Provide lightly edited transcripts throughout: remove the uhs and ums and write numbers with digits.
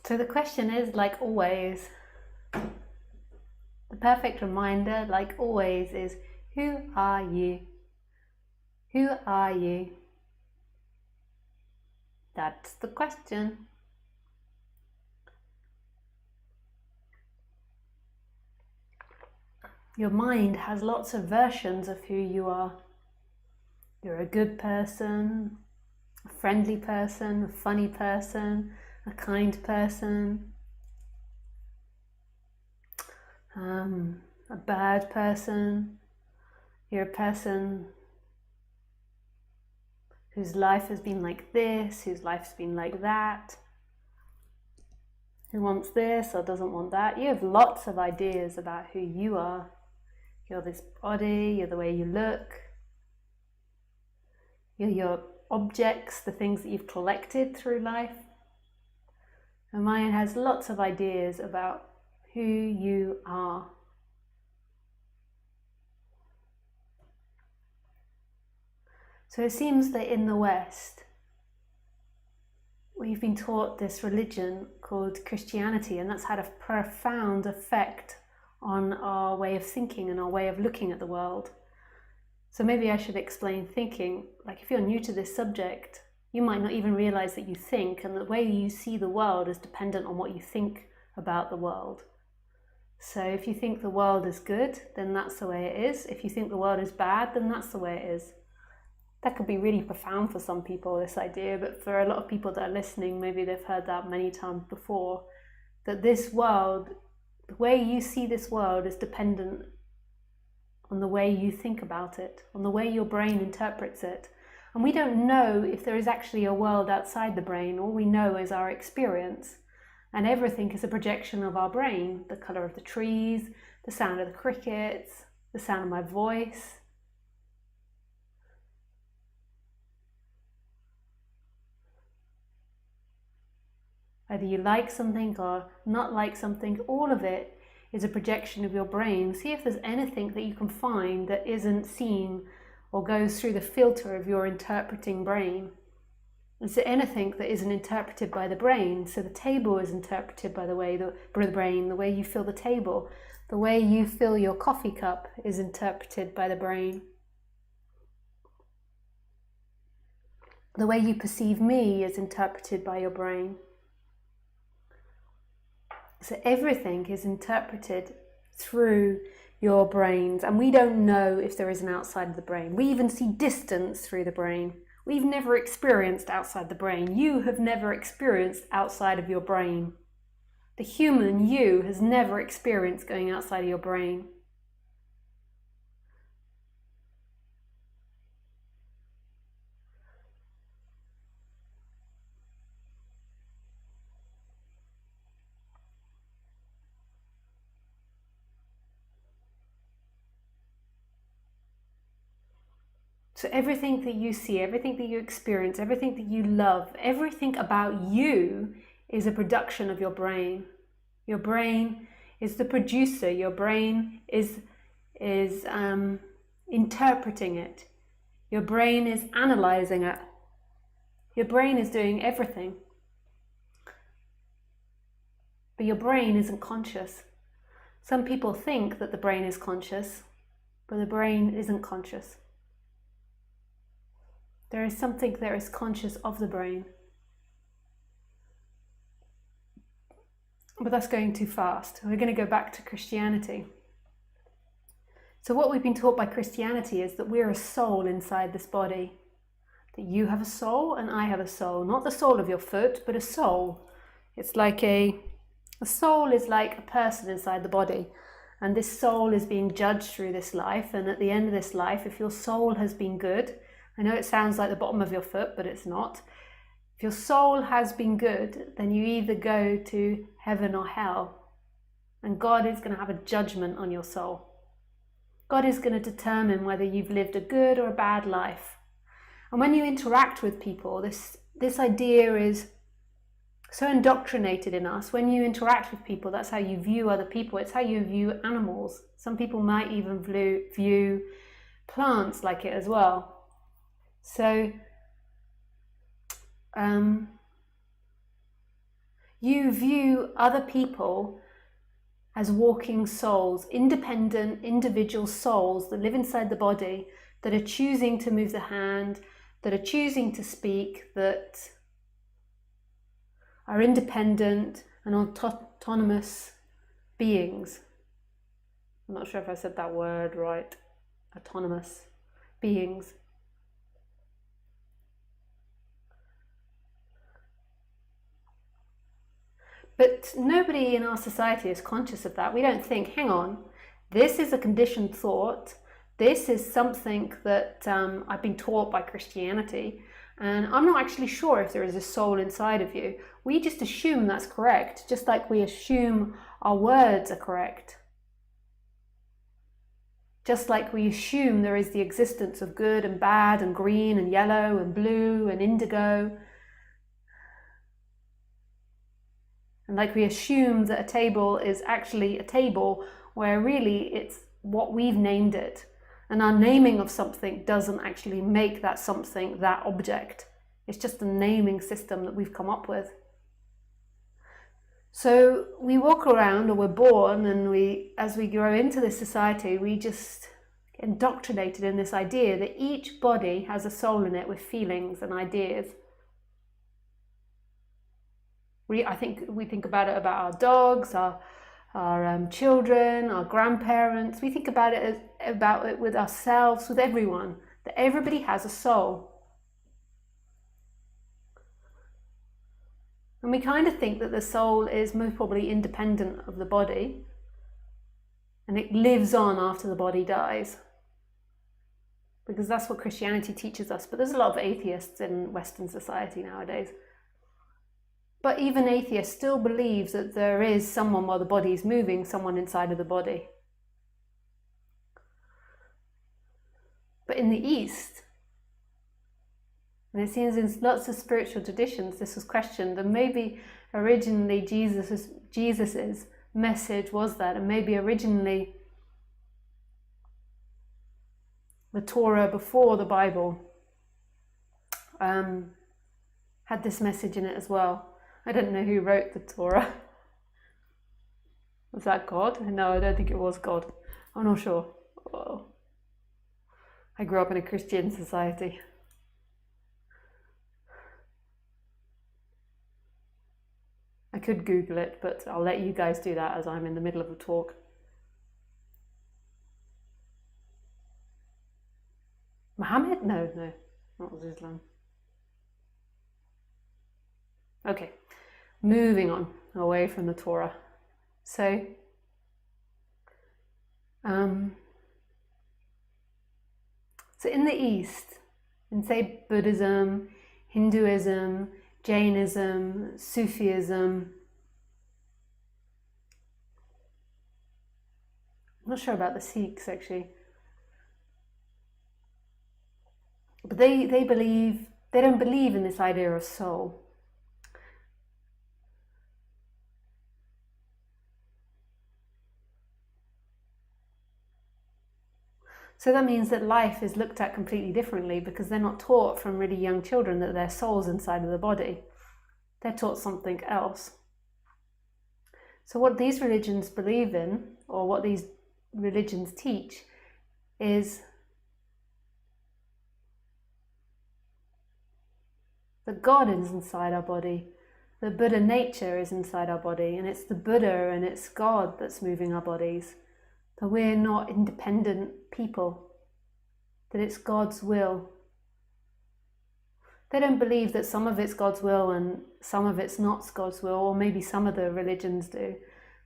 So the question is, like always, the perfect reminder, like always, is who are you? Who are you? That's the question. Your mind has lots of versions of who you are. You're a good person, a friendly person, a funny person, a kind person, a bad person. You're a person whose life has been like this, whose life's been like that, who wants this or doesn't want that. You have lots of ideas about who you are. You're this body, you're the way you look, you're your objects, the things that you've collected through life. And mine has lots of ideas about who you are. So it seems that in the West, we've been taught this religion called Christianity, and that's had a profound effect on our way of thinking and our way of looking at the world. So maybe I should explain thinking. Like, if you're new to this subject, you might not even realize that you think, and the way you see the world is dependent on what you think about the world. So if you think the world is good, then that's the way it is. If you think the world is bad, then that's the way it is. That could be really profound for some people, this idea, but for a lot of people that are listening, maybe they've heard that many times before, that this world, the way you see this world is dependent on the way you think about it, on the way your brain interprets it. And we don't know if there is actually a world outside the brain. All we know is our experience. And everything is a projection of our brain. The colour of the trees, the sound of the crickets, the sound of my voice. Whether you like something or not like something, all of it is a projection of your brain. See if there's anything that you can find that isn't seen or goes through the filter of your interpreting brain. Is there anything that isn't interpreted by the brain? So the table is interpreted by the brain, the way you feel the table. The way you fill your coffee cup is interpreted by the brain. The way you perceive me is interpreted by your brain. So everything is interpreted through your brains, and we don't know if there is an outside of the brain. We even see distance through the brain. We've never experienced outside the brain. You have never experienced outside of your brain. The human you has never experienced going outside of your brain. So everything that you see, everything that you experience, everything that you love, everything about you is a production of your brain. Your brain is the producer. Your brain is interpreting it. Your brain is analyzing it. Your brain is doing everything. But your brain isn't conscious. Some people think that the brain is conscious, but the brain isn't conscious. There is something that is conscious of the brain. But that's going too fast. We're going to go back to Christianity. So what we've been taught by Christianity is that we're a soul inside this body. That you have a soul and I have a soul. Not the sole of your foot, but a soul. It's like a soul is like a person inside the body. And this soul is being judged through this life. And at the end of this life, if your soul has been good, I know it sounds like the bottom of your foot, but it's not. If your soul has been good, then you either go to heaven or hell. And God is going to have a judgment on your soul. God is going to determine whether you've lived a good or a bad life. And when you interact with people, this idea is so indoctrinated in us. When you interact with people, that's how you view other people. It's how you view animals. Some people might even view plants like it as well. So You view other people as walking souls, independent, individual souls that live inside the body, that are choosing to move the hand, that are choosing to speak, that are independent and autonomous beings. I'm not sure if I said that word right. Autonomous beings. But nobody in our society is conscious of that. We don't think, hang on, this is a conditioned thought. This is something that I've been taught by Christianity, and I'm not actually sure if there is a soul inside of you. We just assume that's correct, just like we assume our words are correct. Just like we assume there is the existence of good and bad and green and yellow and blue and indigo. And like we assume that a table is actually a table, where really it's what we've named it. And our naming of something doesn't actually make that something that object. It's just a naming system that we've come up with. So we walk around, or we're born, and as we grow into this society, we just get indoctrinated in this idea that each body has a soul in it with feelings and ideas. I think we think about it about our dogs, our children, our grandparents. We think about it with ourselves, with everyone, that everybody has a soul. And we kind of think that the soul is most probably independent of the body, and it lives on after the body dies, because that's what Christianity teaches us. But there's a lot of atheists in Western society nowadays. But even atheists still believe that there is someone, while the body is moving, someone inside of the body. But in the East, and it seems in lots of spiritual traditions this was questioned, and maybe originally Jesus's message was that, and maybe originally the Torah before the Bible had this message in it as well. I don't know who wrote the Torah. Was that God? No, I don't think it was God. I'm not sure. Oh. I grew up in a Christian society. I could Google it, but I'll let you guys do that as I'm in the middle of a talk. Muhammad? No, not Islam. Okay, moving on away from the Torah. So, so in the East, in say Buddhism, Hinduism, Jainism, Sufism, I'm not sure about the Sikhs actually, but they don't believe in this idea of soul. So that means that life is looked at completely differently, because they're not taught from really young children that their soul's inside of the body. They're taught something else. So what these religions believe in, or what these religions teach, is that God is inside our body. The Buddha nature is inside our body, and it's the Buddha and it's God that's moving our bodies. That we're not independent people, that it's God's will. They don't believe that some of it's God's will and some of it's not God's will, or maybe some of the religions do,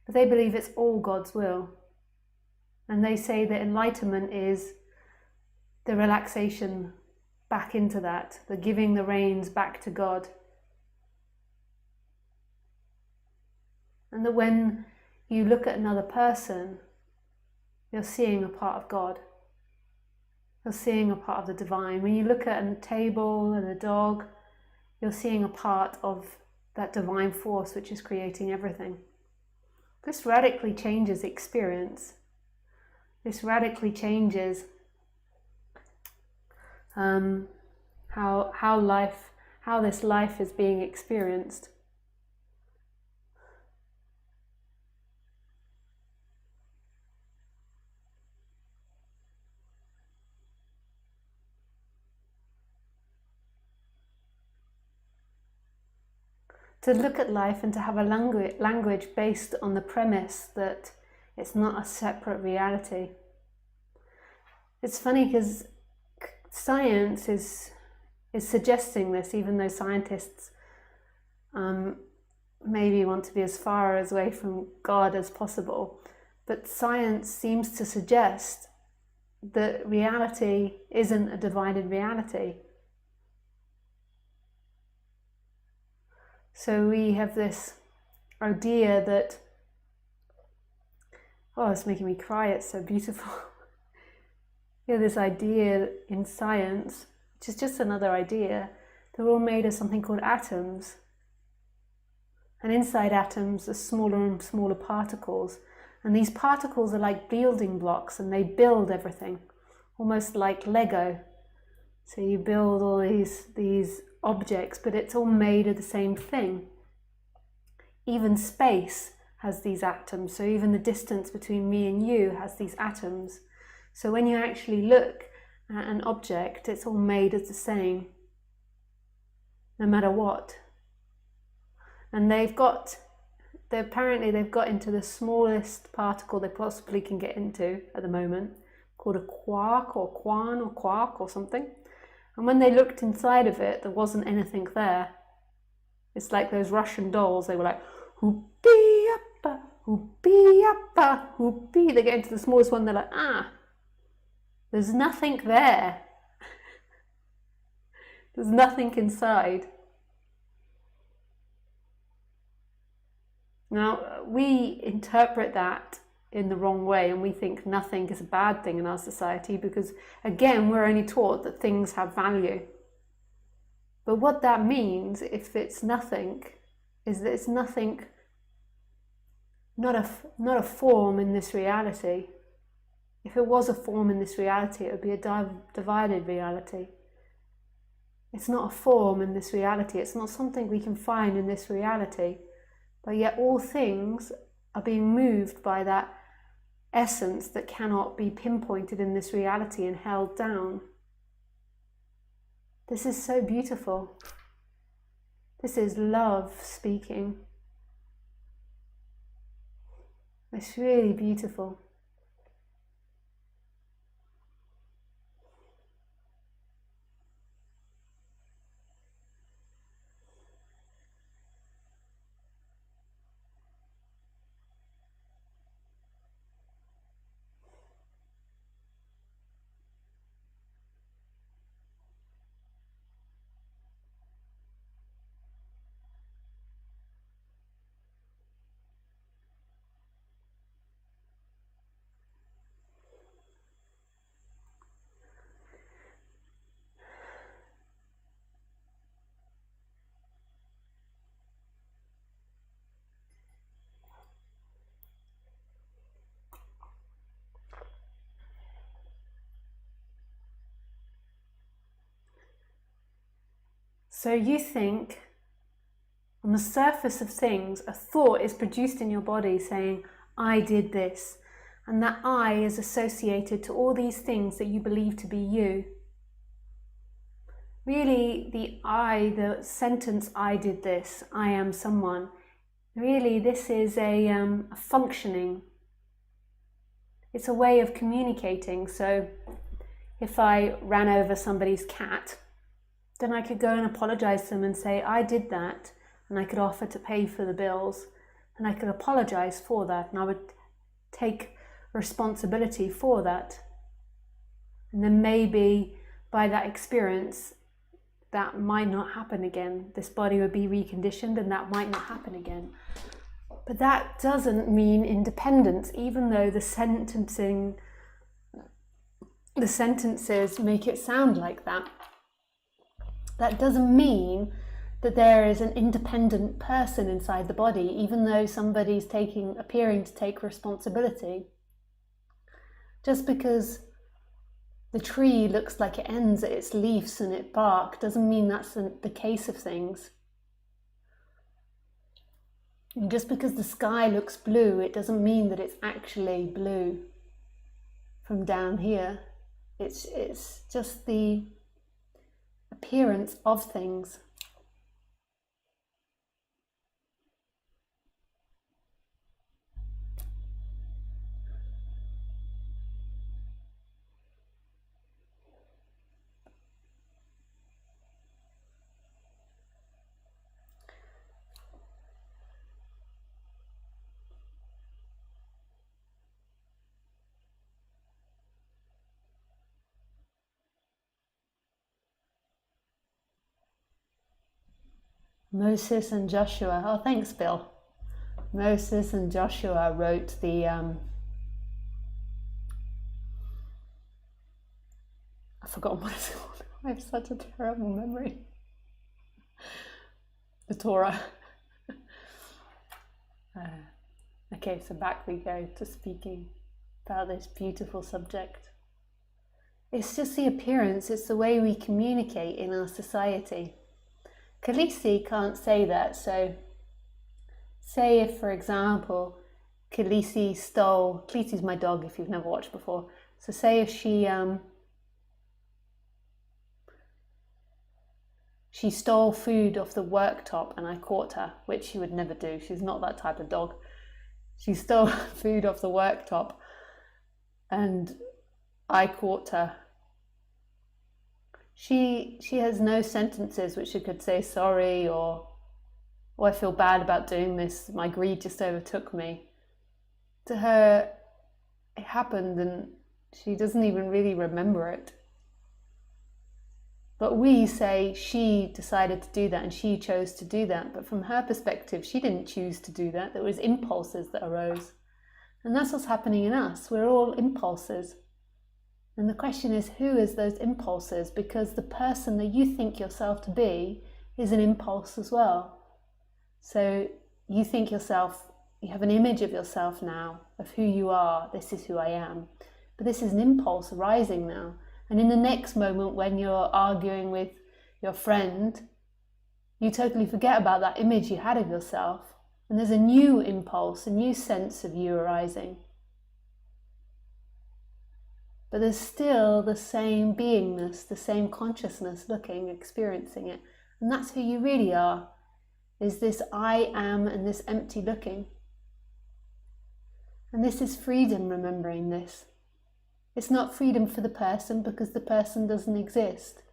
but they believe it's all God's will. And they say that enlightenment is the relaxation back into that, the giving the reins back to God. And that when you look at another person, you're seeing a part of God. You're seeing a part of the divine. When you look at a table and a dog, you're seeing a part of that divine force which is creating everything. This radically changes experience. This radically changes how this life is being experienced. to look at life and to have a language based on the premise that it's not a separate reality. It's funny because science is suggesting this, even though scientists maybe want to be as far away from God as possible. But science seems to suggest that reality isn't a divided reality. So we have this idea that, oh, it's making me cry, it's so beautiful. We have this idea in science, which is just another idea, they're all made of something called atoms. And inside atoms are smaller and smaller particles. And these particles are like building blocks, and they build everything, almost like Lego. So you build all these objects, but it's all made of the same thing. Even space has these atoms. So even the distance between me and you has these atoms. So when you actually look at an object, it's all made of the same, no matter what. And apparently they've got into the smallest particle they possibly can get into at the moment, called a quark or quark or something. And when they looked inside of it, there wasn't anything there. It's like those Russian dolls. They were like, hoopee yappa, hoopee yappa, hoopee. They get into the smallest one, they're like, there's nothing there. There's nothing inside. Now, we interpret that in the wrong way, and we think nothing is a bad thing in our society because, again, we're only taught that things have value. But what that means, if it's nothing, is that it's nothing, not a form in this reality. If it was a form in this reality, it would be a divided reality. It's not a form in this reality. It's not something we can find in this reality. But yet all things are being moved by that essence that cannot be pinpointed in this reality and held down. This is so beautiful. This is love speaking. It's really beautiful. So you think, on the surface of things, a thought is produced in your body saying, I did this. And that I is associated to all these things that you believe to be you. Really, the sentence, I did this, I am someone, really this is a functioning. It's a way of communicating. So if I ran over somebody's cat, then I could go and apologize to them and say, I did that, and I could offer to pay for the bills, and I could apologize for that, and I would take responsibility for that. And then maybe by that experience, that might not happen again. This body would be reconditioned and that might not happen again. But that doesn't mean independence, even though the sentences make it sound like that. That doesn't mean that there is an independent person inside the body, even though somebody's appearing to take responsibility. Just because the tree looks like it ends at its leaves and its bark doesn't mean that's the case of things. And just because the sky looks blue, it doesn't mean that it's actually blue from down here. It's just the appearance of things. Moses and Joshua. Oh, thanks, Bill. Moses and Joshua wrote the I've forgotten what it's called. I have such a terrible memory. The Torah. Okay, so back we go to speaking about this beautiful subject. It's just the appearance, it's the way we communicate in our society. Khaleesi can't say that, so say if, for example, Khaleesi's my dog if you've never watched before, so say if she stole food off the worktop and I caught her, which she would never do, she's not that type of dog. She stole food off the worktop and I caught her. She has no sentences which she could say sorry or oh, I feel bad about doing this, my greed just overtook me. To her, it happened and she doesn't even really remember it. But we say she decided to do that and she chose to do that. But from her perspective, she didn't choose to do that. There was impulses that arose. And that's what's happening in us. We're all impulses. And the question is, who is those impulses? Because the person that you think yourself to be is an impulse as well. So you think yourself, you have an image of yourself now, of who you are, this is who I am. But this is an impulse arising now. And in the next moment when you're arguing with your friend, you totally forget about that image you had of yourself. And there's a new impulse, a new sense of you arising. But there's still the same beingness, the same consciousness looking, experiencing it. And that's who you really are, is this I am and this empty looking. And this is freedom, remembering this. It's not freedom for the person because the person doesn't exist.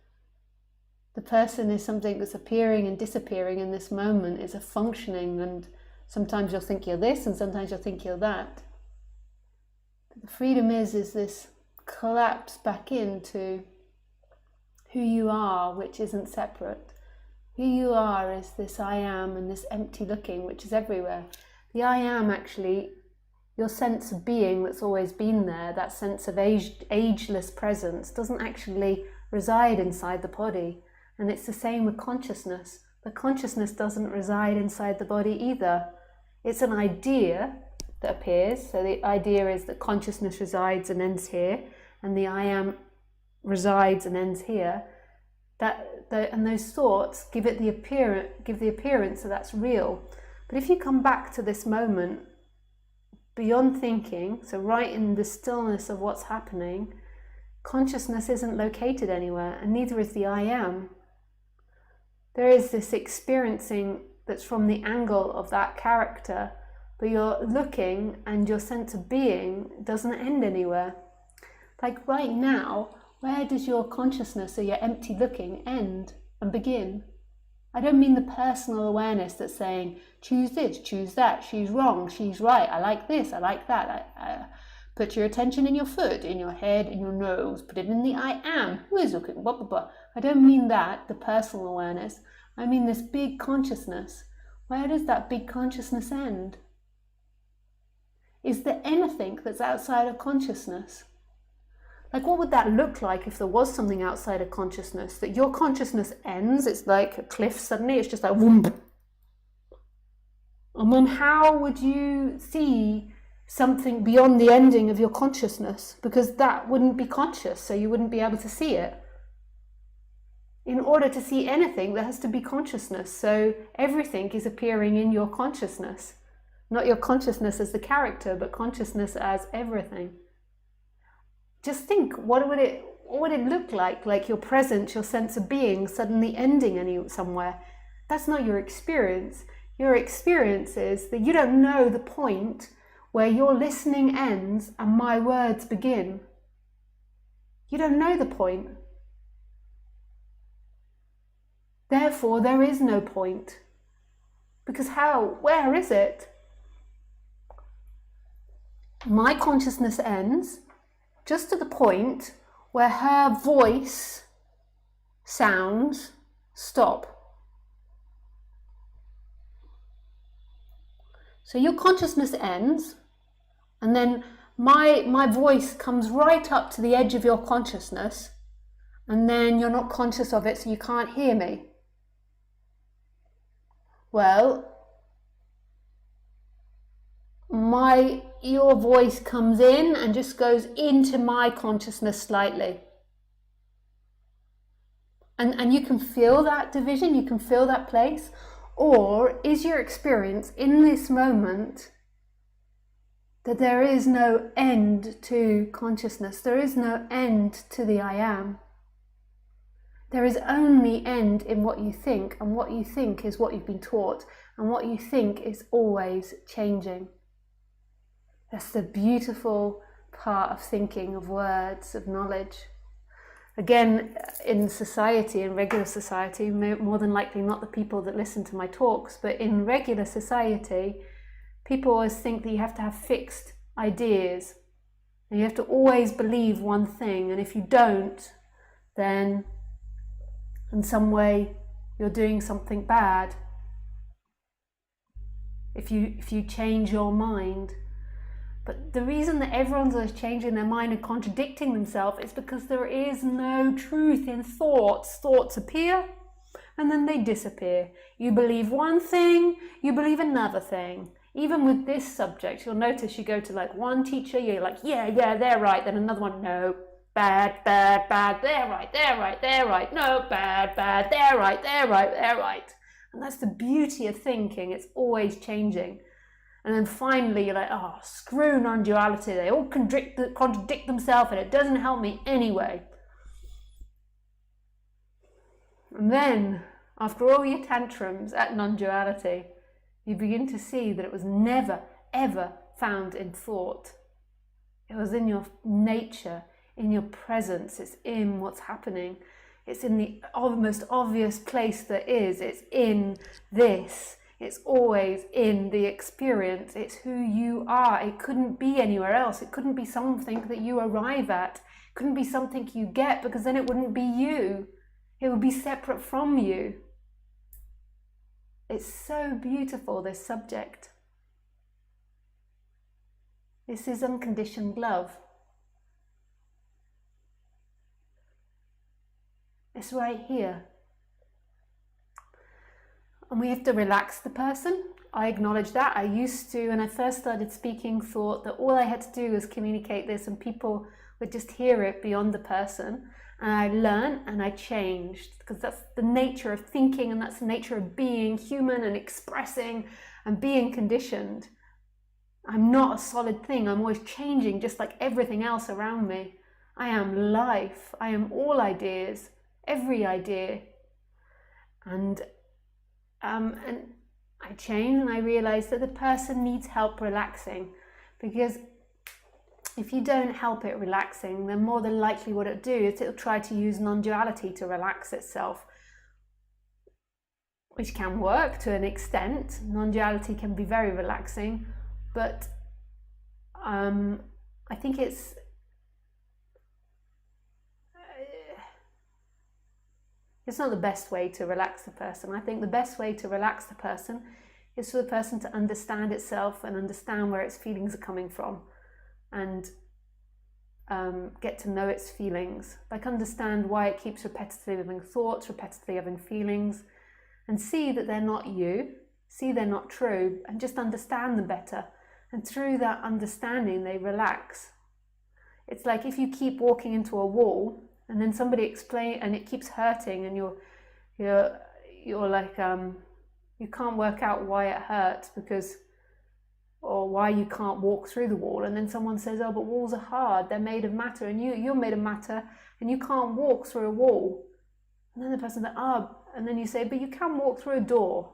The person is something that's appearing and disappearing in this moment. It's a functioning, and sometimes you'll think you're this and sometimes you'll think you're that. But the freedom is this collapse back into who you are, which isn't separate. Who you are is this I am and this empty looking, which is everywhere. The I am actually, your sense of being that's always been there, that sense of ageless presence, doesn't actually reside inside the body. And it's the same with consciousness. But consciousness doesn't reside inside the body either. It's an idea that appears. So the idea is that consciousness resides and ends here, and the I am resides and ends here. And those thoughts give the appearance that that's real. But if you come back to this moment, beyond thinking, so right in the stillness of what's happening, consciousness isn't located anywhere, and neither is the I am. There is this experiencing that's from the angle of that character, but you're looking and your sense of being doesn't end anywhere. Like right now, where does your consciousness or your empty looking end and begin? I don't mean the personal awareness that's saying, choose this, choose that, she's wrong, she's right, I like this, I like that. Put your attention in your foot, in your head, in your nose, put it in the I am, who is looking, blah, blah, blah. I don't mean that, the personal awareness. I mean this big consciousness. Where does that big consciousness end? Is there anything that's outside of consciousness? Like, what would that look like if there was something outside of consciousness? That your consciousness ends, it's like a cliff suddenly, it's just like whoomp. And then how would you see something beyond the ending of your consciousness? Because that wouldn't be conscious, so you wouldn't be able to see it. In order to see anything, there has to be consciousness. So everything is appearing in your consciousness. Not your consciousness as the character, but consciousness as everything. Just think, what would it look like your presence, your sense of being suddenly ending somewhere? That's not your experience. Your experience is that you don't know the point where your listening ends and my words begin. You don't know the point. Therefore, there is no point. Because where is it? My consciousness ends just to the point where her voice sounds stop. So your consciousness ends, and then my voice comes right up to the edge of your consciousness, and then you're not conscious of it, so you can't hear me. Well, your voice comes in and just goes into my consciousness slightly. And you can feel that division, you can feel that place. Or is your experience in this moment that there is no end to consciousness, there is no end to the I am? There is only end in what you think, and what you think is what you've been taught, and what you think is always changing. That's the beautiful part of thinking, of words, of knowledge. Again, in society, in regular society, more than likely not the people that listen to my talks, but in regular society, people always think that you have to have fixed ideas, and you have to always believe one thing, and if you don't, then in some way you're doing something bad. If you change your mind. But the reason that everyone's always changing their mind and contradicting themselves is because there is no truth in thoughts. Thoughts appear and then they disappear. You believe one thing, you believe another thing. Even with this subject, you'll notice you go to like one teacher, you're like, yeah, they're right. Then another one, no, bad, they're right. No, bad, they're right. And that's the beauty of thinking. It's always changing. And then finally you're like, oh, screw non-duality. They all contradict themselves and it doesn't help me anyway. And then, after all your tantrums at non-duality, you begin to see that it was never, ever found in thought. It was in your nature, in your presence. It's in what's happening. It's in the most obvious place there is. It's in this. It's always in the experience. It's who you are. It couldn't be anywhere else. It couldn't be something that you arrive at. It couldn't be something you get, because then it wouldn't be you. It would be separate from you. It's so beautiful, this subject. This is unconditioned love. It's right here. And we have to relax the person. I acknowledge that. I used to, when I first started speaking, thought that all I had to do was communicate this and people would just hear it beyond the person. And I learned and I changed, because that's the nature of thinking, and that's the nature of being human and expressing and being conditioned. I'm not a solid thing. I'm always changing, just like everything else around me. I am life. I am all ideas, every idea. And I changed, and I realized that the person needs help relaxing, because if you don't help it relaxing, then more than likely what it'll do is it'll try to use non-duality to relax itself, which can work to an extent. Non-duality can be very relaxing, but I think it's not the best way to relax the person. I think the best way to relax the person is for the person to understand itself and understand where its feelings are coming from, and get to know its feelings. Like, understand why it keeps repetitively having thoughts, repetitively having feelings, and see that they're not you, see they're not true, and just understand them better. And through that understanding, they relax. It's like if you keep walking into a wall, and then somebody explain, and it keeps hurting, and you're like, you can't work out why it hurts, or why you can't walk through the wall, and then someone says, oh, but walls are hard, they're made of matter, and you're made of matter, and you can't walk through a wall. And then the person says, and then you say, but you can walk through a door.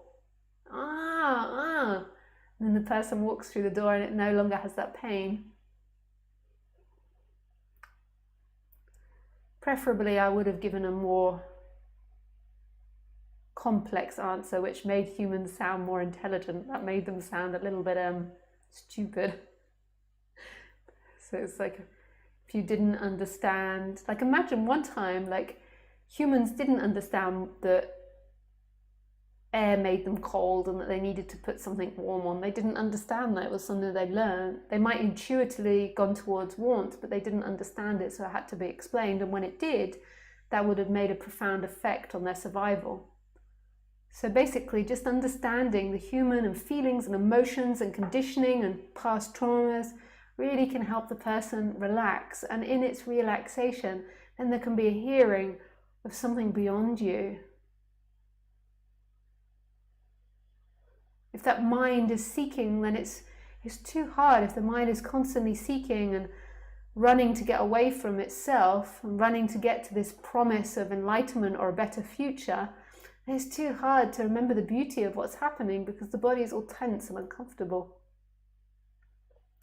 And then the person walks through the door, and it no longer has that pain. Preferably, I would have given a more complex answer, which made humans sound more intelligent. That made them sound a little bit stupid. So it's like, if you didn't understand, like, imagine one time, like, humans didn't understand that air made them cold and that they needed to put something warm on. They didn't understand that it was something they learned. They might intuitively gone towards warmth, but they didn't understand it, so it had to be explained. And when it did, that would have made a profound effect on their survival. So basically, just understanding the human and feelings and emotions and conditioning and past traumas really can help the person relax. And in its relaxation, then there can be a hearing of something beyond you. If that mind is seeking, then it's too hard. If the mind is constantly seeking and running to get away from itself, and running to get to this promise of enlightenment or a better future, it's too hard to remember the beauty of what's happening because the body is all tense and uncomfortable.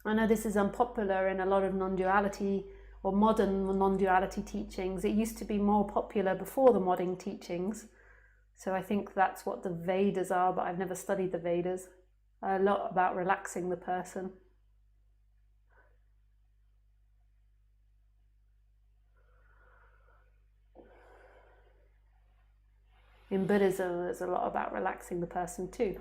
I know this is unpopular in a lot of non-duality or modern non-duality teachings. It used to be more popular before the modern teachings. So I think that's what the Vedas are, but I've never studied the Vedas. A lot about relaxing the person. In Buddhism, there's a lot about relaxing the person too.